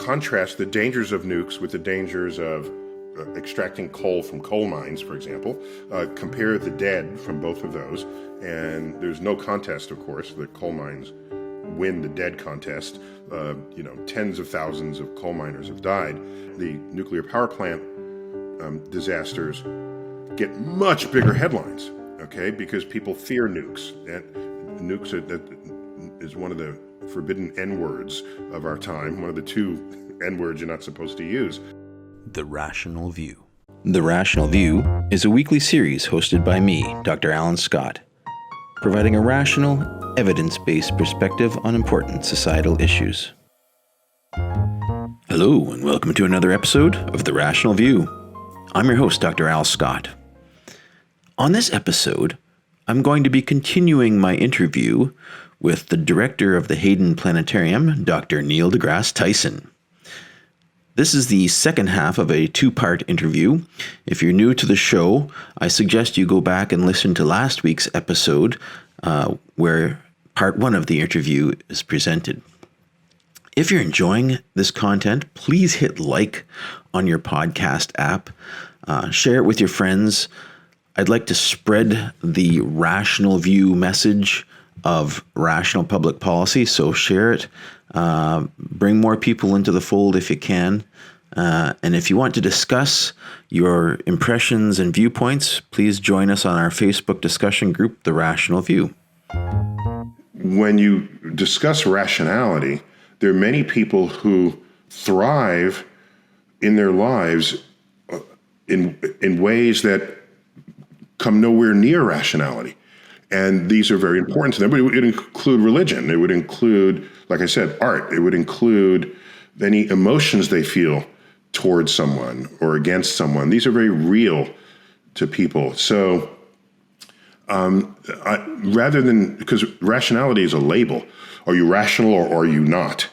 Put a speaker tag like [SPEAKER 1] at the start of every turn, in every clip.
[SPEAKER 1] contrast the dangers of nukes with the dangers of extracting coal from coal mines, for example. Compare the dead from both of those, and there's no contest, of course. The coal mines win the dead contest. Tens of thousands of coal miners have died. The nuclear power plant disasters get much bigger headlines, okay, because people fear nukes. And nukes is one of the forbidden N-words of our time, one of the two N-words you're not supposed to use.
[SPEAKER 2] The Rational View. The Rational View is a weekly series hosted by me, Dr. Alan Scott, providing a rational, evidence-based perspective on important societal issues. Hello, and welcome to another episode of The Rational View. I'm your host, Dr. Al Scott. On this episode, I'm going to be continuing my interview with the director of the Hayden Planetarium, Dr. NeildeGrasseTyson. This is the second half of a two-part interview. If you're new to the show, I suggest you go back and listen to last week's episode where part one of the interview is presented. If you're enjoying this content, please hit like on your podcast app. Share it with your friends. I'd like to spread the rational view message of rational public policy, so share it. Bring more people into the fold if you can. And if you want to discuss your impressions and viewpoints, please join us on our Facebook discussion group, The Rational View.
[SPEAKER 1] When you discuss rationality, there are many people who thrive in their lives in ways that come nowhere near rationality. And these are very important to them. But it would include religion. It would include, like I said, art. It would include any emotions they feel towards someone or against someone. These are very real to people. So rather than, because rationality is a label. Are you rational or are you not?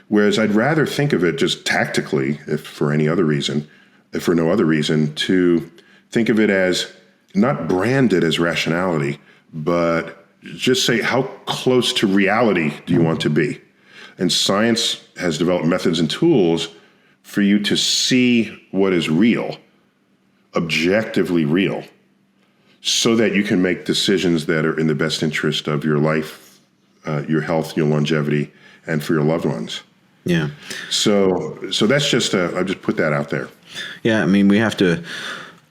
[SPEAKER 1] Whereas I'd rather think of it just tactically, if for no other reason, to think of it as not branded as rationality, but just say, how close to reality do you want to be? And science has developed methods and tools for you to see what is real, objectively real, so that you can make decisions that are in the best interest of your life, your health, your longevity, and for your loved ones.
[SPEAKER 2] Yeah.
[SPEAKER 1] So that's just, I just put that out there.
[SPEAKER 2] Yeah, I mean, we have to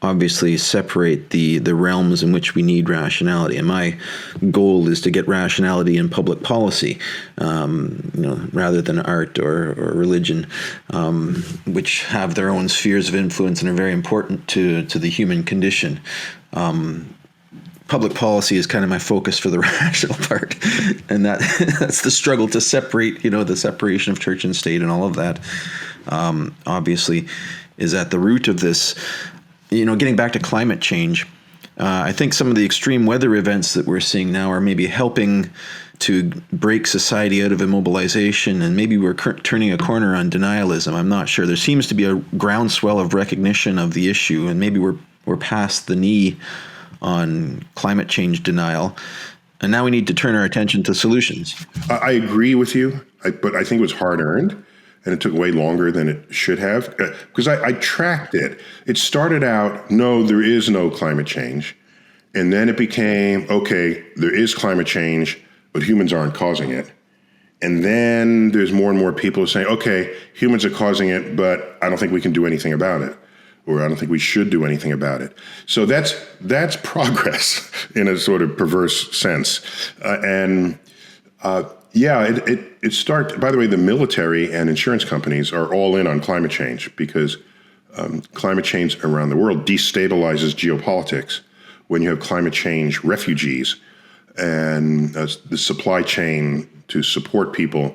[SPEAKER 2] obviously separate the realms in which we need rationality. And my goal is to get rationality in public policy, rather than art or religion, which have their own spheres of influence and are very important to the human condition. Public policy is kind of my focus for the rational part. And that's the struggle to separate, the separation of church and state and all of that, obviously, is at the root of this. Getting back to climate change, I think some of the extreme weather events that we're seeing now are maybe helping to break society out of immobilization, and maybe we're turning a corner on denialism. I'm not sure. There seems to be a groundswell of recognition of the issue, and maybe we're past the knee on climate change denial, and now we need to turn our attention to solutions.
[SPEAKER 1] I agree with you, but I think it was hard-earned. And it took way longer than it should have, because I tracked it. It started out, no, there is no climate change. And then it became, okay, there is climate change, but humans aren't causing it. And then there's more and more people saying, okay, humans are causing it, but I don't think we can do anything about it. Or I don't think we should do anything about it. So that's progress in a sort of perverse sense. It starts, by the way, the military and insurance companies are all in on climate change because climate change around the world destabilizes geopolitics when you have climate change refugees and the supply chain to support people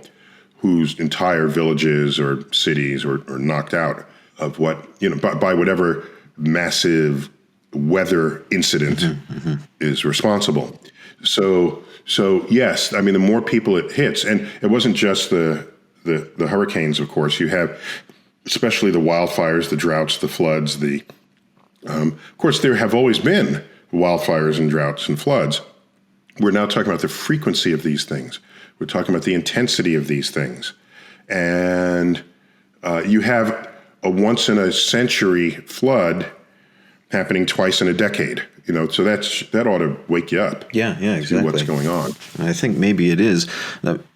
[SPEAKER 1] whose entire villages or cities are knocked out of by whatever massive weather incident is responsible. So yes, I mean, the more people it hits, and it wasn't just the hurricanes, of course. You have especially the wildfires, the droughts, the floods. Of course, there have always been wildfires and droughts and floods. We're now talking about the frequency of these things. We're talking about the intensity of these things. And You have a once in a century flood happening twice in a decade. So that ought to wake you up.
[SPEAKER 2] Yeah, exactly.
[SPEAKER 1] To what's going on.
[SPEAKER 2] I think maybe it is.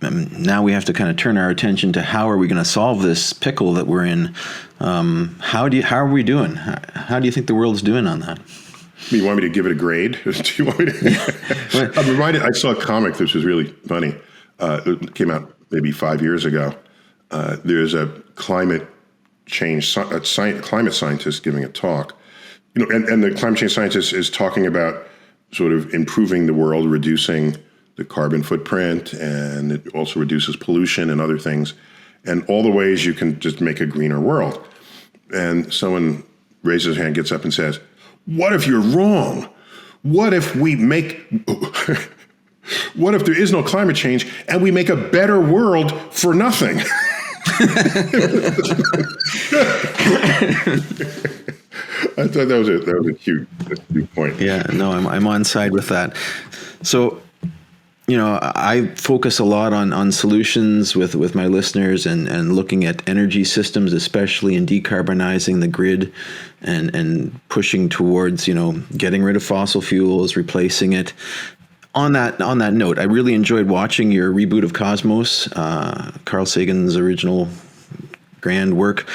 [SPEAKER 2] Now we have to kind of turn our attention to how are we going to solve this pickle that we're in. How are we doing? How do you think the world's doing on that?
[SPEAKER 1] You want me to give it a grade? Do you want me to? I'm reminded. I saw a comic. This was really funny. It came out maybe 5 years ago. There's a climate scientist giving a talk. And the climate change scientist is talking about sort of improving the world, reducing the carbon footprint, and it also reduces pollution and other things, and all the ways you can just make a greener world. And someone raises their hand, gets up and says, "What if you're wrong? What if what if there is no climate change and we make a better world for nothing?" I thought that was a cute point.
[SPEAKER 2] Yeah, no, I'm on side with that. So, I focus a lot on solutions with my listeners and looking at energy systems, especially in decarbonizing the grid and pushing towards, getting rid of fossil fuels, replacing it. On that note, I really enjoyed watching your reboot of Cosmos, Carl Sagan's original grand work,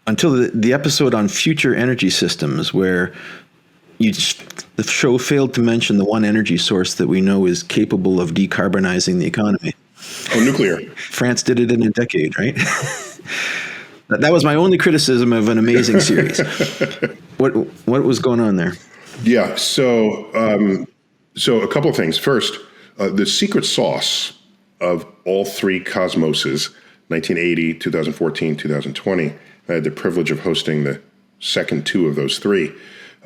[SPEAKER 2] until the episode on future energy systems, where the show failed to mention the one energy source that we know is capable of decarbonizing the economy.
[SPEAKER 1] Oh, nuclear.
[SPEAKER 2] France did it in a decade, right? That was my only criticism of an amazing series. What was going on there?
[SPEAKER 1] Yeah, so a couple of things. First, the secret sauce of all three Cosmoses, 1980, 2014, 2020, I had the privilege of hosting the second two of those three.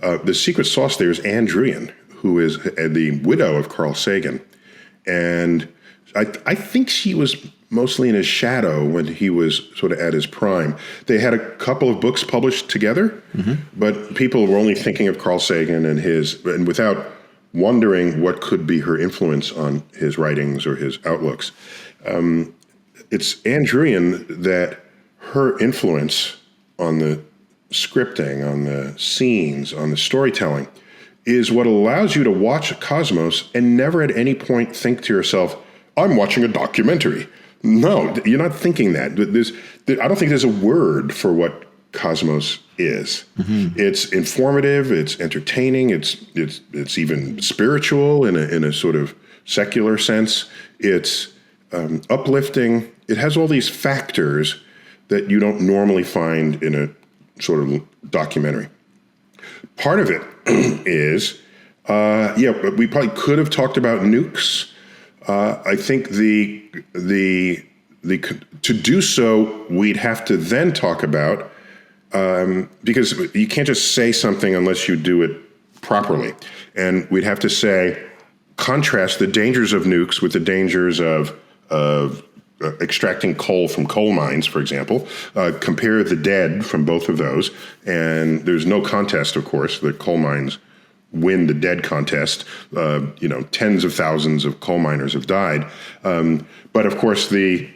[SPEAKER 1] The secret sauce there is Ann Druyan, who is the widow of Carl Sagan. And I think she was mostly in his shadow when he was sort of at his prime. They had a couple of books published together, but people were only thinking of Carl Sagan and without wondering what could be her influence on his writings or his outlooks. It's Ann Druyan that her influence on the scripting, on the scenes, on the storytelling, is what allows you to watch Cosmos and never at any point think to yourself, I'm watching a documentary. No, you're not thinking that. I don't think there's a word for what Cosmos is. It's informative, it's entertaining, it's even spiritual in a sort of secular sense. It's uplifting. It has all these factors that you don't normally find in a sort of documentary. Part of it is, we probably could have talked about nukes. I think to do so, we'd have to then talk about, because you can't just say something unless you do it properly. And we'd have to contrast the dangers of nukes with the dangers of extracting coal from coal mines, for example, compare the dead from both of those. And there's no contest, of course. The coal mines win the dead contest. Tens of thousands of coal miners have died. But of course, the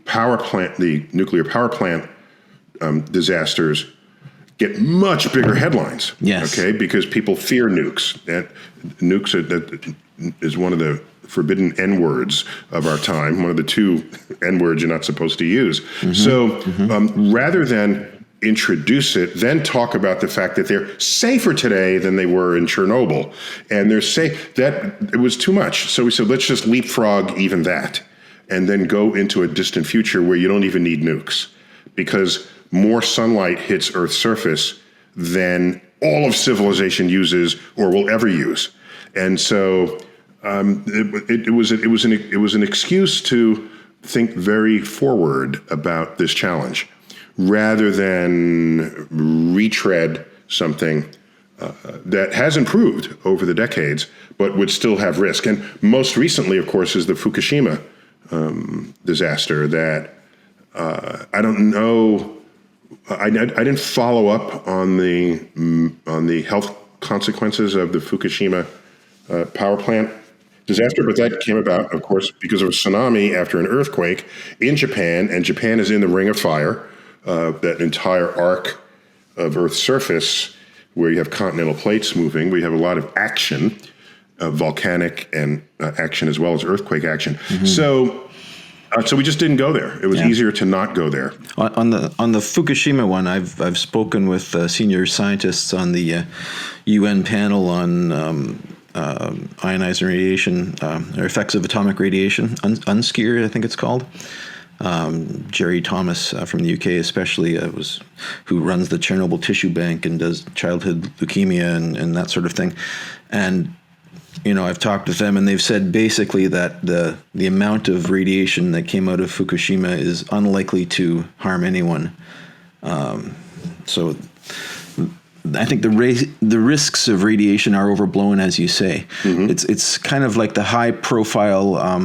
[SPEAKER 1] power plant, the nuclear power plant disasters get much bigger headlines.
[SPEAKER 2] Yes.
[SPEAKER 1] Okay, because people fear nukes. And nukes is one of the forbidden N-words of our time, one of the two N-words you're not supposed to use. So rather than introduce it, then talk about the fact that they're safer today than they were in Chernobyl. And they're safe, that it was too much. So we said, let's just leapfrog even that and then go into a distant future where you don't even need nukes, because more sunlight hits Earth's surface than all of civilization uses or will ever use. And so it was an excuse to think very forward about this challenge, rather than retread something that has improved over the decades, but would still have risk. And most recently, of course, is the Fukushima disaster that I don't know. I didn't follow up on the health consequences of the Fukushima power plant disaster, but that came about, of course, because of a tsunami after an earthquake in Japan, and Japan is in the Ring of Fire, that entire arc of Earth's surface where you have continental plates moving. We have a lot of action, volcanic and action as well as earthquake action. So we just didn't go there. It was easier to not go there.
[SPEAKER 2] On the Fukushima one, I've spoken with senior scientists on the UN panel on ionizing radiation, or effects of atomic radiation, UNSCEAR, I think it's called. Jerry Thomas from the UK, especially, who runs the Chernobyl Tissue Bank and does childhood leukemia and that sort of thing. And I've talked with them, and they've said basically that the amount of radiation that came out of Fukushima is unlikely to harm anyone. So I think the risks of radiation are overblown, as you say. It's kind of like the high-profile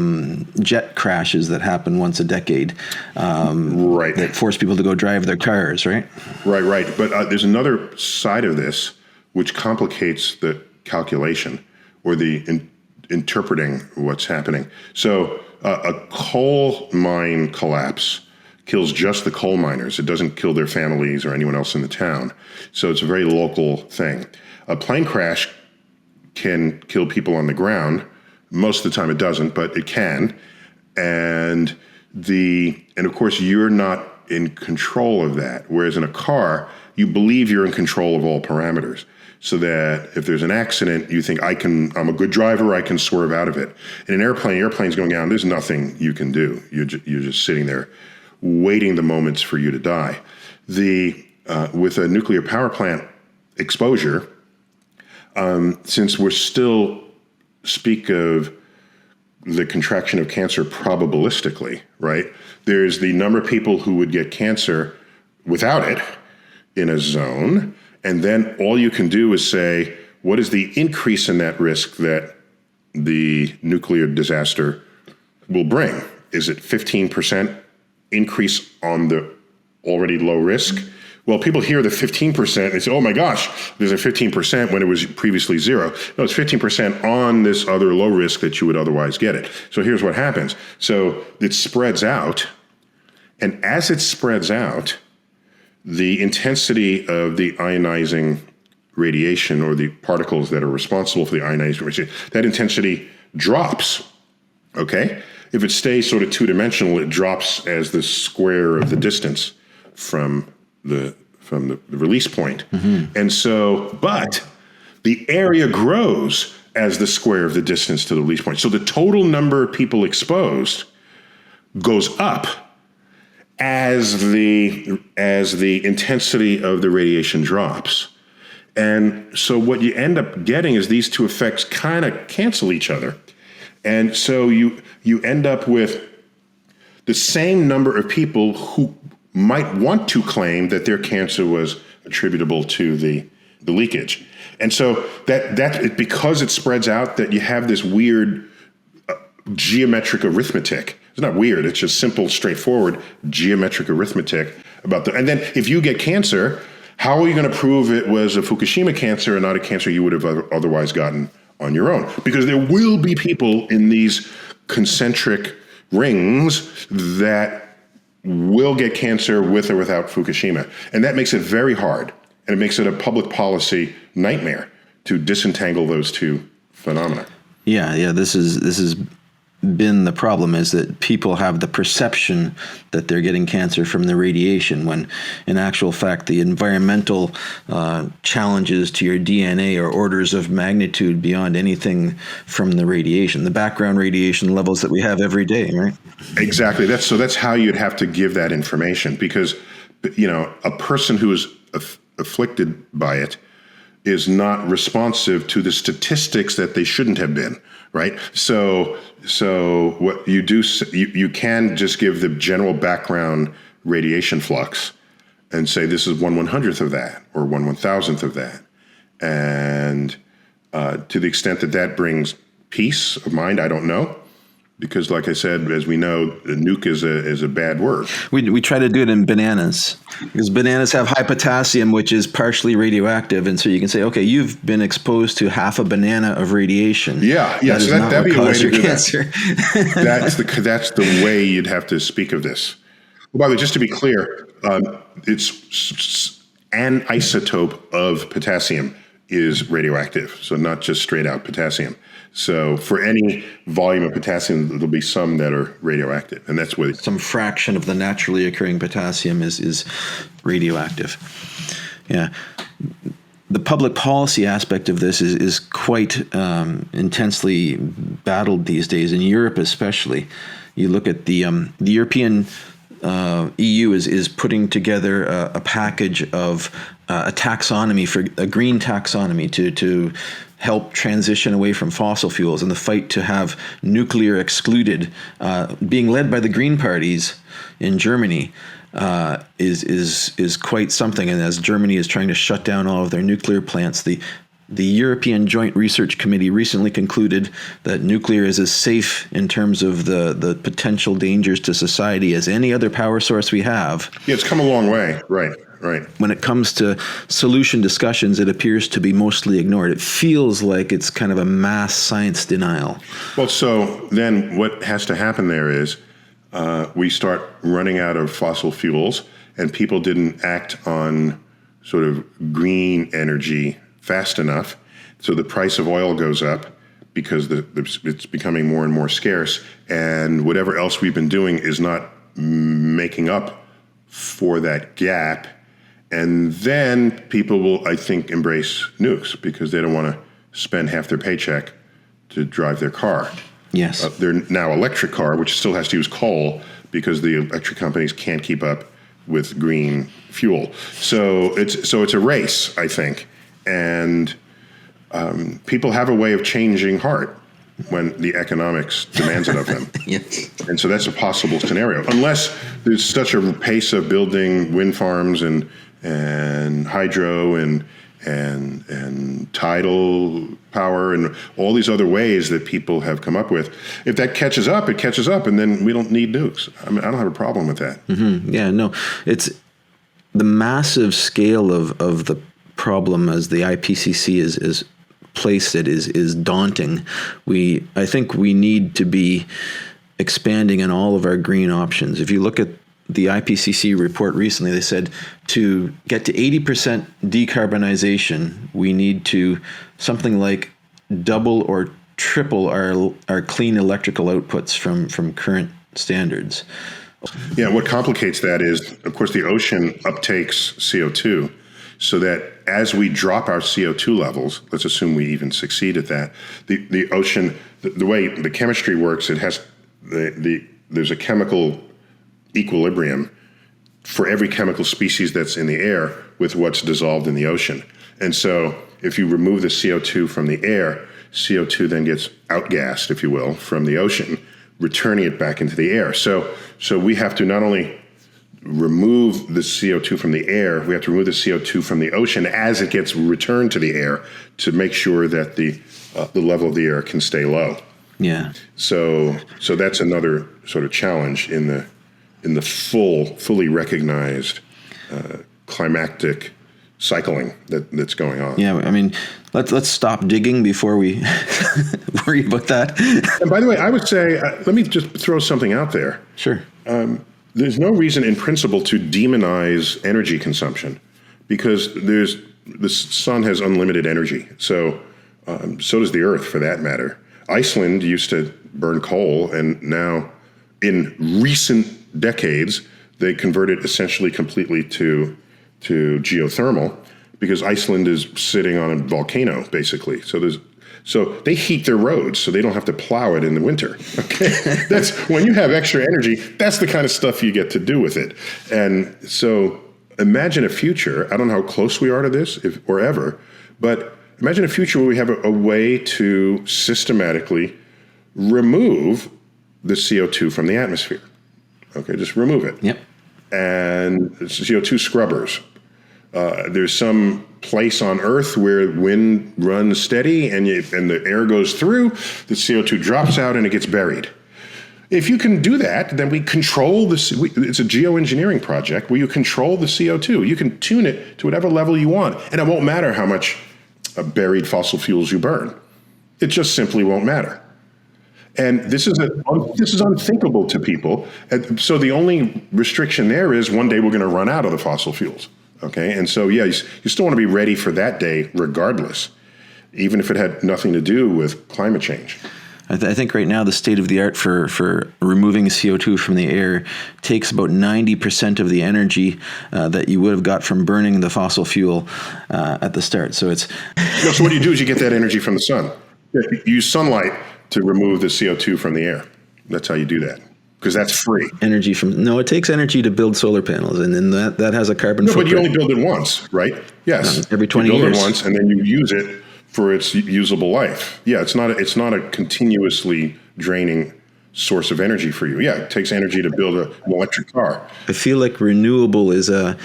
[SPEAKER 2] jet crashes that happen once a decade,
[SPEAKER 1] Right.
[SPEAKER 2] that force people to go drive their cars, right?
[SPEAKER 1] Right. But there's another side of this which complicates the calculation or the interpreting what's happening. So a coal mine collapse kills just the coal miners. It doesn't kill their families or anyone else in the town. So it's a very local thing. A plane crash can kill people on the ground. Most of the time it doesn't, but it can. And of course you're not in control of that. Whereas in a car, you believe you're in control of all parameters. So that if there's an accident, you think I'm a good driver, I can swerve out of it. In an airplane's going down, there's nothing you can do. You're just sitting there waiting the moments for you to die. With a nuclear power plant exposure, since we're still speak of the contraction of cancer probabilistically, right? There's the number of people who would get cancer without it in a zone, and then all you can do is say, what is the increase in that risk that the nuclear disaster will bring? Is it 15% increase on the already low risk? Well, people hear the 15%, they say, oh my gosh, there's a 15% when it was previously zero. No, it's 15% on this other low risk that you would otherwise get it. So here's what happens. So it spreads out, and as it spreads out, the intensity of the ionizing radiation, or the particles that are responsible for the ionizing radiation, that intensity drops, okay? If it stays sort of two-dimensional, it drops as the square of the distance from the release point. And so, but the area grows as the square of the distance to the release point. So the total number of people exposed goes up as the intensity of the radiation drops. And so what you end up getting is these two effects kind of cancel each other. And so you end up with the same number of people who might want to claim that their cancer was attributable to the leakage. And so that because it spreads out, that you have this weird geometric arithmetic. It's not weird, it's just simple, straightforward geometric arithmetic about and then if you get cancer, how are you going to prove it was a Fukushima cancer and not a cancer you would have otherwise gotten on your own? Because there will be people in these concentric rings that will get cancer with or without Fukushima. And that makes it very hard. And it makes it a public policy nightmare to disentangle those two phenomena.
[SPEAKER 2] Yeah. This is been the problem, is that people have the perception that they're getting cancer from the radiation, when in actual fact the environmental challenges to your DNA are orders of magnitude beyond anything from the radiation, the background radiation levels that we have every day, right?
[SPEAKER 1] Exactly. That's how you'd have to give that information, because a person who is afflicted by it is not responsive to the statistics that they shouldn't have been, right? So what you do, you can just give the general background radiation flux and say this is 1/100th of that or 1/1000th of that. And to the extent that brings peace of mind, I don't know. Because, like I said, as we know, a nuke is a bad word.
[SPEAKER 2] We try to do it in bananas because bananas have high potassium, which is partially radioactive, and so you can say, okay, you've been exposed to half a banana of radiation.
[SPEAKER 1] Yeah. So that'd be a way to do cancer. That. That's the way you'd have to speak of this. Well, by the way, just to be clear, it's an isotope of potassium is radioactive, so not just straight out potassium. So for any volume of potassium, there'll be some that are radioactive, and that's what
[SPEAKER 2] some fraction of the naturally occurring potassium is radioactive. Yeah. The public policy aspect of this is quite intensely battled these days, in Europe especially. You look at the European EU is putting together a package of a taxonomy, for a green taxonomy to help transition away from fossil fuels, and the fight to have nuclear excluded, being led by the Green parties in Germany, is quite something. And as Germany is trying to shut down all of their nuclear plants, the European Joint Research Committee recently concluded that nuclear is as safe in terms of the potential dangers to society as any other power source we have.
[SPEAKER 1] Yeah, it's come a long way. Right.
[SPEAKER 2] When it comes to solution discussions, it appears to be mostly ignored. It feels like it's kind of a mass science denial.
[SPEAKER 1] Well, so then what has to happen there is we start running out of fossil fuels, and people didn't act on sort of green energy fast enough. So the price of oil goes up because it's becoming more and more scarce, and whatever else we've been doing is not making up for that gap. And then people will, I think, embrace nukes because they don't want to spend half their paycheck to drive their car.
[SPEAKER 2] Yes.
[SPEAKER 1] Their now electric car, which still has to use coal because the electric companies can't keep up with green fuel. So it's a race, I think. And people have a way of changing heart when the economics demands it of them.
[SPEAKER 2] Yes.
[SPEAKER 1] And so that's a possible scenario. Unless there's such a pace of building wind farms and hydro and tidal power and all these other ways that people have come up with. If that catches up, it catches up, and then we don't need nukes. I mean, I don't have a problem with that.
[SPEAKER 2] Mm-hmm. Yeah, no. It's the massive scale of the problem as the IPCC is placed it is daunting. I think we need to be expanding on all of our green options. If you look at the IPCC report recently, they said to get to 80% decarbonization, we need to something like double or triple our clean electrical outputs from current standards.
[SPEAKER 1] Yeah, what complicates that is, of course, the ocean uptakes CO2, so that as we drop our CO2 levels, let's assume we even succeed at that, the ocean, the way the chemistry works, it has there's a chemical equilibrium for every chemical species that's in the air with what's dissolved in the ocean. And so if you remove the CO2 from the air, CO2 then gets outgassed, if you will, from the ocean, returning it back into the air. So we have to not only remove the CO2 from the air, we have to remove the CO2 from the ocean as it gets returned to the air to make sure that the level of the air can stay low.
[SPEAKER 2] Yeah.
[SPEAKER 1] So that's another sort of challenge in the fully recognized climactic cycling that's going on.
[SPEAKER 2] Yeah, I mean, let's stop digging before we worry about that.
[SPEAKER 1] And by the way, I would say, let me just throw something out there.
[SPEAKER 2] Sure.
[SPEAKER 1] There's no reason in principle to demonize energy consumption because the sun has unlimited energy. So does the earth, for that matter. Iceland used to burn coal, and now in recent decades, they converted essentially completely to geothermal because Iceland is sitting on a volcano, basically. So they heat their roads so they don't have to plow it in the winter. Okay, that's when you have extra energy. That's the kind of stuff you get to do with it. And so imagine a future. I don't know how close we are to this, if or ever, but imagine a future where we have a way to systematically remove the CO2 from the atmosphere. Okay, just remove it.
[SPEAKER 2] Yep.
[SPEAKER 1] And CO2 scrubbers. There's some place on Earth where wind runs steady and the air goes through, the CO2 drops out and it gets buried. If you can do that, then we control it's a geoengineering project where you control the CO2. You can tune it to whatever level you want, and it won't matter how much buried fossil fuels you burn. It just simply won't matter. And this is unthinkable to people. And so the only restriction there is one day we're going to run out of the fossil fuels. Okay, and so yeah, you still want to be ready for that day, regardless, even if it had nothing to do with climate change.
[SPEAKER 2] I think right now the state of the art for removing CO2 from the air takes about 90% of the energy that you would have got from burning the fossil fuel at the start. So it's
[SPEAKER 1] so what you do is you get that energy from the sun. You use sunlight to remove the CO2 from the air. That's how you do that, because that's free.
[SPEAKER 2] Energy it takes energy to build solar panels, and then that has a carbon footprint.
[SPEAKER 1] But you only build it once, right? Yes.
[SPEAKER 2] Every 20
[SPEAKER 1] years. You build
[SPEAKER 2] years.
[SPEAKER 1] it once, and then you use it for its usable life. Yeah, it's not a continuously draining source of energy for you. Yeah, it takes energy to build an electric car.
[SPEAKER 2] I feel like renewable is a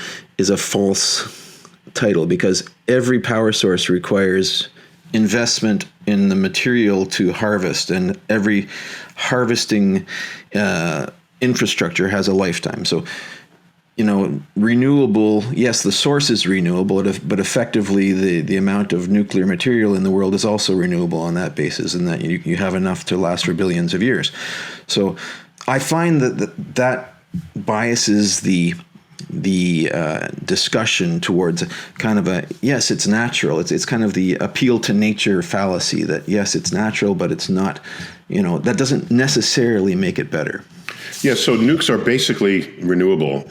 [SPEAKER 2] false title, because every power source requires investment in the material to harvest, and every harvesting infrastructure has a lifetime. So, renewable, yes, the source is renewable, but effectively the amount of nuclear material in the world is also renewable on that basis, and that you have enough to last for billions of years. So I find that biases the discussion towards kind of yes, it's natural. It's kind of the appeal to nature fallacy that yes, it's natural, but it's not, that doesn't necessarily make it better.
[SPEAKER 1] Yeah, so nukes are basically renewable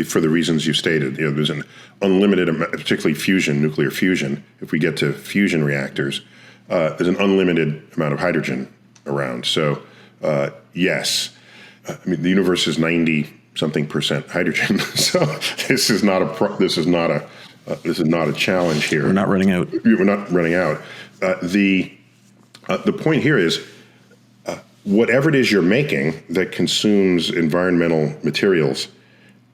[SPEAKER 1] for the reasons you stated. There's an unlimited amount, particularly nuclear fusion. If we get to fusion reactors, there's an unlimited amount of hydrogen around. So yes, the universe is 90-something% hydrogen. So this is not a challenge here.
[SPEAKER 2] We're not running out.
[SPEAKER 1] We're not running out. The point here is, whatever it is you're making that consumes environmental materials,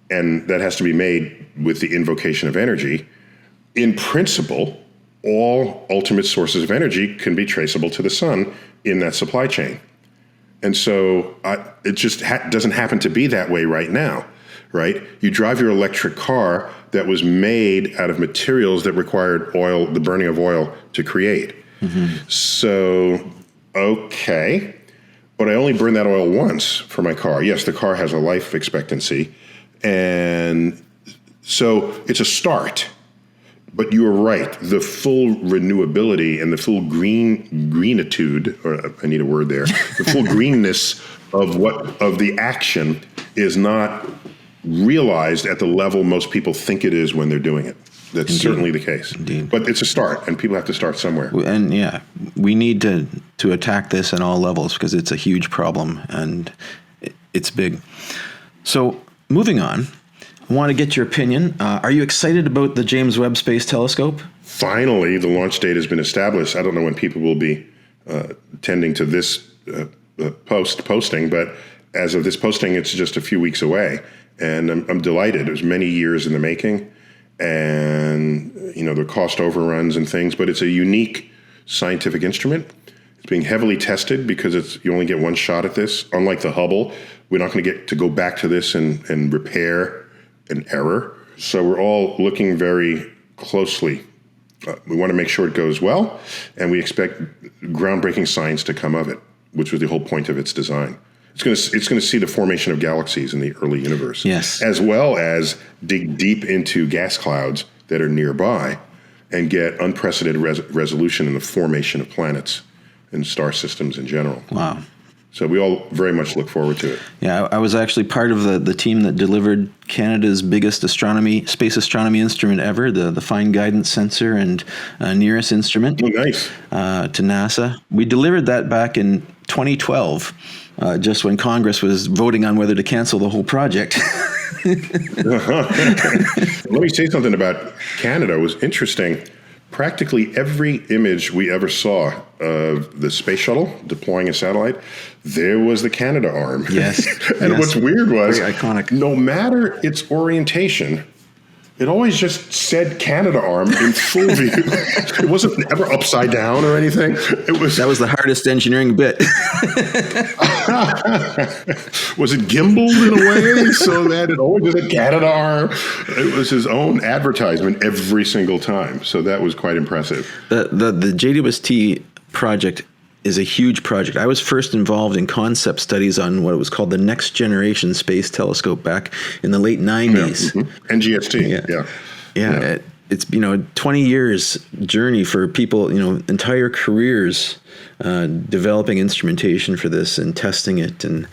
[SPEAKER 1] and that has to be made with the invocation of energy, in principle, all ultimate sources of energy can be traceable to the sun in that supply chain. And so it just doesn't happen to be that way right now, right? You drive your electric car that was made out of materials that required oil, the burning of oil, to create. Mm-hmm. So, okay. But I only burn that oil once for my car. Yes, the car has a life expectancy. And so it's a start. But you are right. The full renewability and the full greenitude, or I need a word there, the full greenness of the action is not realized at the level most people think it is when they're doing it. That's certainly the case.
[SPEAKER 2] Indeed.
[SPEAKER 1] But it's a start, and people have to start somewhere.
[SPEAKER 2] And yeah, we need to attack this at all levels, because it's a huge problem and it's big. So moving on, I want to get your opinion. Are you excited about the James Webb Space Telescope?
[SPEAKER 1] Finally, the launch date has been established. I don't know when people will be tending to this posting, but as of this posting, it's just a few weeks away. And I'm delighted. It was many years in the making. And, the cost overruns and things, but it's a unique scientific instrument. It's being heavily tested because you only get one shot at this. Unlike the Hubble, we're not going to get to go back to this and repair an error. So we're all looking very closely. We want to make sure it goes well, and we expect groundbreaking science to come of it, which was the whole point of its design. It's going to see the formation of galaxies in the early universe,
[SPEAKER 2] yes,
[SPEAKER 1] as well as dig deep into gas clouds that are nearby and get unprecedented resolution in the formation of planets and star systems in general.
[SPEAKER 2] Wow.
[SPEAKER 1] So we all very much look forward to it.
[SPEAKER 2] Yeah, I was actually part of the team that delivered Canada's biggest space astronomy instrument ever, the Fine Guidance Sensor and NEARES instrument.
[SPEAKER 1] Oh, nice.
[SPEAKER 2] To NASA. We delivered that back in 2012, just when Congress was voting on whether to cancel the whole project.
[SPEAKER 1] Let me say something about Canada. It was interesting. Practically every image we ever saw of the space shuttle deploying a satellite, there was the Canada arm.
[SPEAKER 2] Yes.
[SPEAKER 1] And
[SPEAKER 2] yes.
[SPEAKER 1] What's weird was,
[SPEAKER 2] very iconic.
[SPEAKER 1] No matter its orientation, it always just said Canada arm in full view. It wasn't ever upside down or anything. That was
[SPEAKER 2] the hardest engineering bit.
[SPEAKER 1] Was it gimbaled in a way so that it always did a Canadarm? It was his own advertisement every single time. So that was quite impressive.
[SPEAKER 2] The JWST project is a huge project. I was first involved in concept studies on what was called the Next Generation Space Telescope back in the late 90s.
[SPEAKER 1] Yeah. Mm-hmm. NGST. Yeah.
[SPEAKER 2] It's 20 years journey for people, entire careers developing instrumentation for this and testing it, and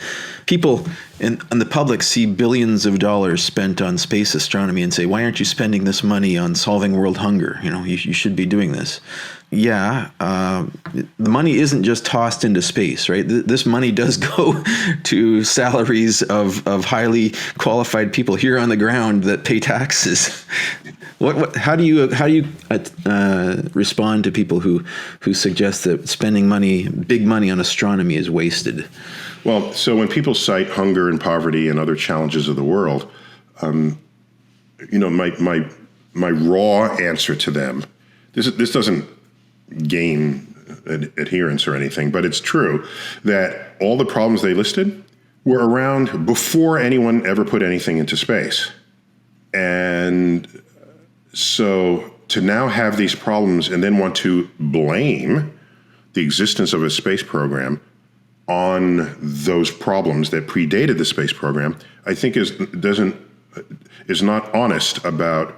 [SPEAKER 2] people and the public see billions of dollars spent on space astronomy and say, why aren't you spending this money on solving world hunger? You should be doing this. Yeah, the money isn't just tossed into space, right? This money does go to salaries of highly qualified people here on the ground that pay taxes. How do you respond to people who suggest that spending big money on astronomy is wasted?
[SPEAKER 1] Well, so when people cite hunger and poverty and other challenges of the world, my raw answer to them, this doesn't gain adherence or anything, but it's true that all the problems they listed were around before anyone ever put anything into space. And so to now have these problems and then want to blame the existence of a space program on those problems that predated the space program, I think is not honest about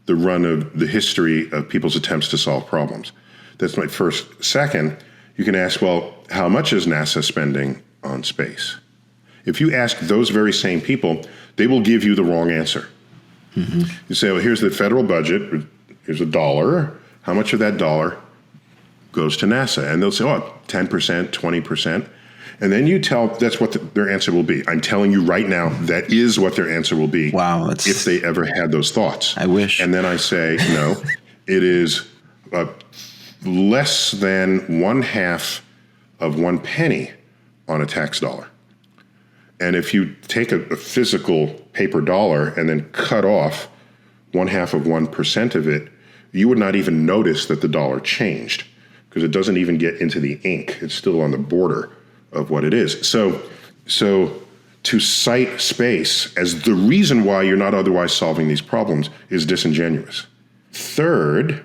[SPEAKER 1] the run of the history of people's attempts to solve problems. That's my first. Second, you can ask, well, how much is NASA spending on space? If you ask those very same people, they will give you the wrong answer. Mm-hmm. You say, well, here's the federal budget, here's $1. How much of that dollar goes to NASA? And they'll say, 10%, 20%. And then you tell, that's what their answer will be. I'm telling you right now, that is what their answer will be.
[SPEAKER 2] Wow.
[SPEAKER 1] If they ever had those thoughts.
[SPEAKER 2] I wish.
[SPEAKER 1] And then I say, no, it is less than 1/2 of 1 penny on a tax dollar. And if you take a physical paper dollar and then cut off 1/2 of 1% of it, you would not even notice that the dollar changed because it doesn't even get into the ink. It's still on the border of what it is. So to cite space as the reason why you're not otherwise solving these problems is disingenuous. Third,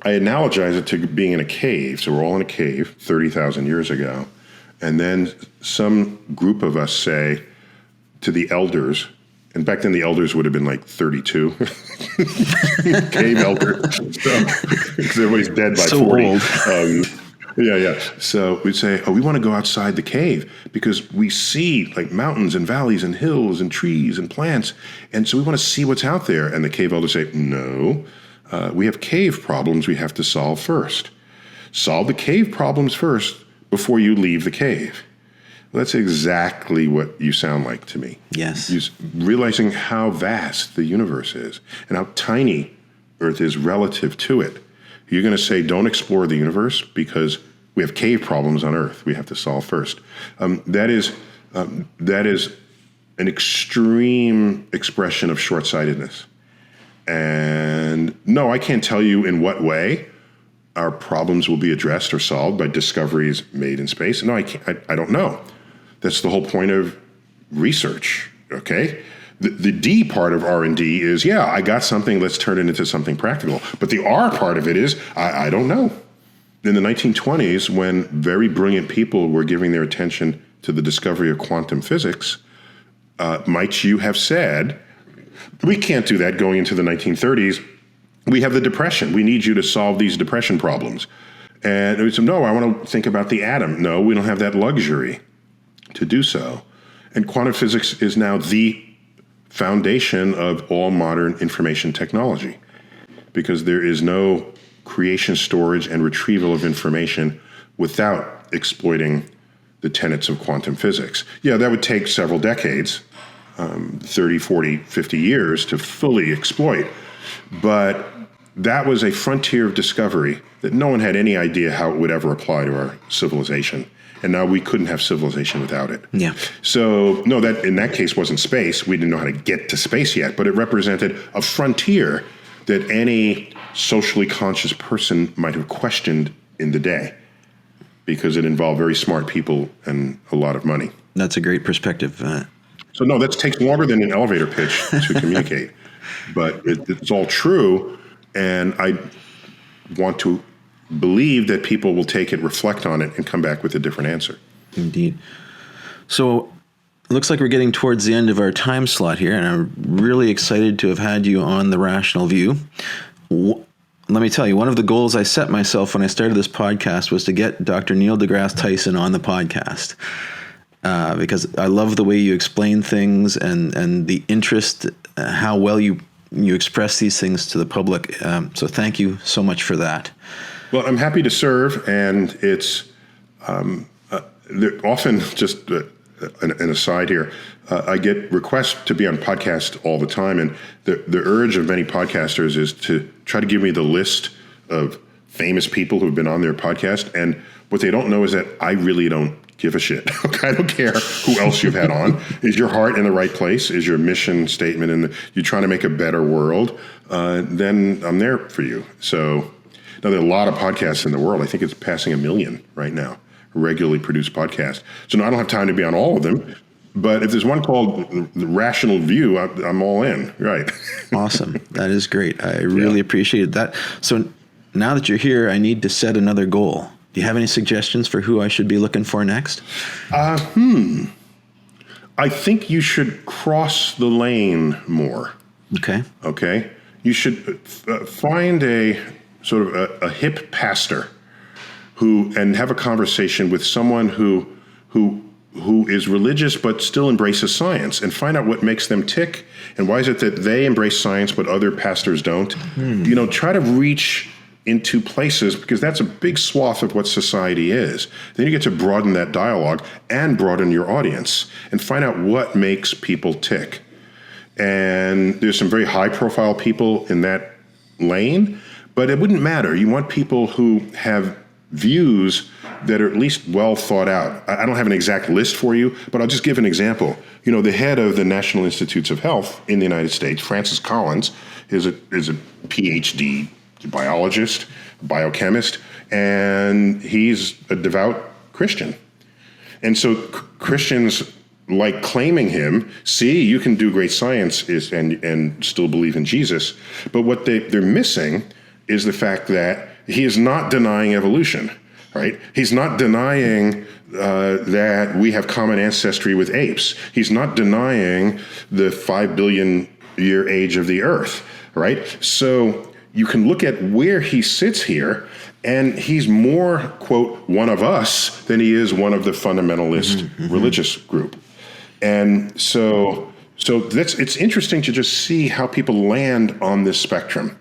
[SPEAKER 1] I analogize it to being in a cave. So we're all in a cave 30,000 years ago. And then some group of us say to the elders, and back then the elders would have been like 32, cave elder, because everybody's dead by
[SPEAKER 2] so
[SPEAKER 1] 40.
[SPEAKER 2] Old.
[SPEAKER 1] Yeah. So we'd say, we want to go outside the cave because we see like mountains and valleys and hills and trees and plants. And so we want to see what's out there. And the cave elders say, no, we have cave problems we have to solve first. Solve the cave problems first before you leave the cave. Well, that's exactly what you sound like to me.
[SPEAKER 2] Yes.
[SPEAKER 1] Realizing how vast the universe is and how tiny Earth is relative to it. You're going to say, don't explore the universe because we have cave problems on Earth we have to solve first. That is an extreme expression of short-sightedness. And no, I can't tell you in what way our problems will be addressed or solved by discoveries made in space. No, I don't know. That's the whole point of research, okay? The D part of R&D is, I got something, let's turn it into something practical. But the R part of it is, I don't know. In the 1920s, when very brilliant people were giving their attention to the discovery of quantum physics, might you have said, we can't do that going into the 1930s. We have the Depression. We need you to solve these depression problems. And we said, no, I want to think about the atom. No, we don't have that luxury to do so. And quantum physics is now the foundation of all modern information technology because there is no creation, storage, and retrieval of information without exploiting the tenets of quantum physics. Yeah, that would take several decades, 30, 40, 50 years to fully exploit. But that was a frontier of discovery that no one had any idea how it would ever apply to our civilization. And now we couldn't have civilization without it.
[SPEAKER 2] Yeah.
[SPEAKER 1] So, no, that in that case wasn't space. We didn't know how to get to space yet, but it represented a frontier that any socially conscious person might have questioned in the day. because it involved very smart people and a lot of money.
[SPEAKER 2] That's a great perspective.
[SPEAKER 1] So no, that takes longer than an elevator pitch to communicate, but it's all true. And I want to believe that people will take it, reflect on it, and come back with a different answer.
[SPEAKER 2] Indeed. So it looks like we're getting towards the end of our time slot here, and I'm really excited to have had you on The Rational View. Let me tell you, one of the goals I set myself when I started this podcast was to get Dr. Neil deGrasse Tyson on the podcast, because I love the way you explain things and the interest, how well you express these things to the public. So thank you so much for that.
[SPEAKER 1] Well, I'm happy to serve, and it's often just an aside here. I get requests to be on podcasts all the time, and the urge of many podcasters is to try to give me the list of famous people who've been on their podcast. And what they don't know is that I really don't give a shit. I don't care who else you've had on. Is your heart in the right place? Is your mission statement and you're trying to make a better world? Then I'm there for you. So now there are a lot of podcasts in the world. I think it's passing 1 million right now, regularly produced podcasts. So now I don't have time to be on all of them. But if there's one called The Rational View, I'm all in. Right.
[SPEAKER 2] Awesome. That is great. I really appreciate that. So now that you're here, I need to set another goal. Do you have any suggestions for who I should be looking for next?
[SPEAKER 1] I think you should cross the lane more. Okay. You should find a sort of a hip pastor and have a conversation with someone who is religious but still embraces science, and find out what makes them tick and why is it that they embrace science but other pastors don't. Try to reach into places, because that's a big swath of what society is. Then you get to broaden that dialogue and broaden your audience and find out what makes people tick. And there's some very high profile people in that lane, but it wouldn't matter. You want people who have views that are at least well thought out. I don't have an exact list for you, but I'll just give an example. The head of the National Institutes of Health in the United States, Francis Collins, is a PhD biologist, biochemist, and he's a devout Christian. And so Christians like claiming him, see, you can do great science and still believe in Jesus. But what they're missing is the fact that he is not denying evolution, right? He's not denying that we have common ancestry with apes. He's not denying the 5 billion year age of the Earth, right? So you can look at where he sits here, and he's more, quote, one of us than he is one of the fundamentalist religious group. And so it's interesting to just see how people land on this spectrum,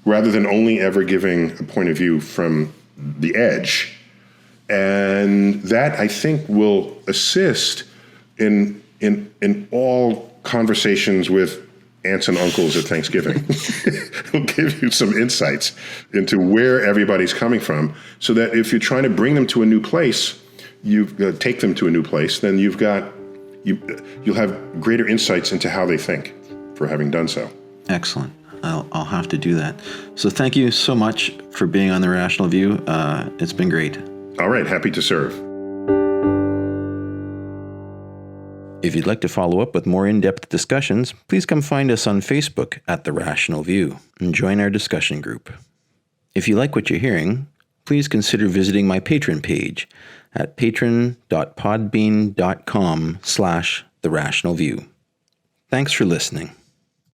[SPEAKER 1] rather than only ever giving a point of view from the edge. And that, I think, will assist in all conversations with aunts and uncles at Thanksgiving. It'll give you some insights into where everybody's coming from, so that if you're trying to bring them to a new place, take them to a new place, then you'll have greater insights into how they think for having done so.
[SPEAKER 2] Excellent. I'll have to do that. So thank you so much for being on The Rational View. It's been great.
[SPEAKER 1] All right. Happy to serve.
[SPEAKER 2] If you'd like to follow up with more in-depth discussions, please come find us on Facebook at The Rational View and join our discussion group. If you like what you're hearing, please consider visiting my Patreon page at patron.podbean.com/TheRationalView. Thanks for listening.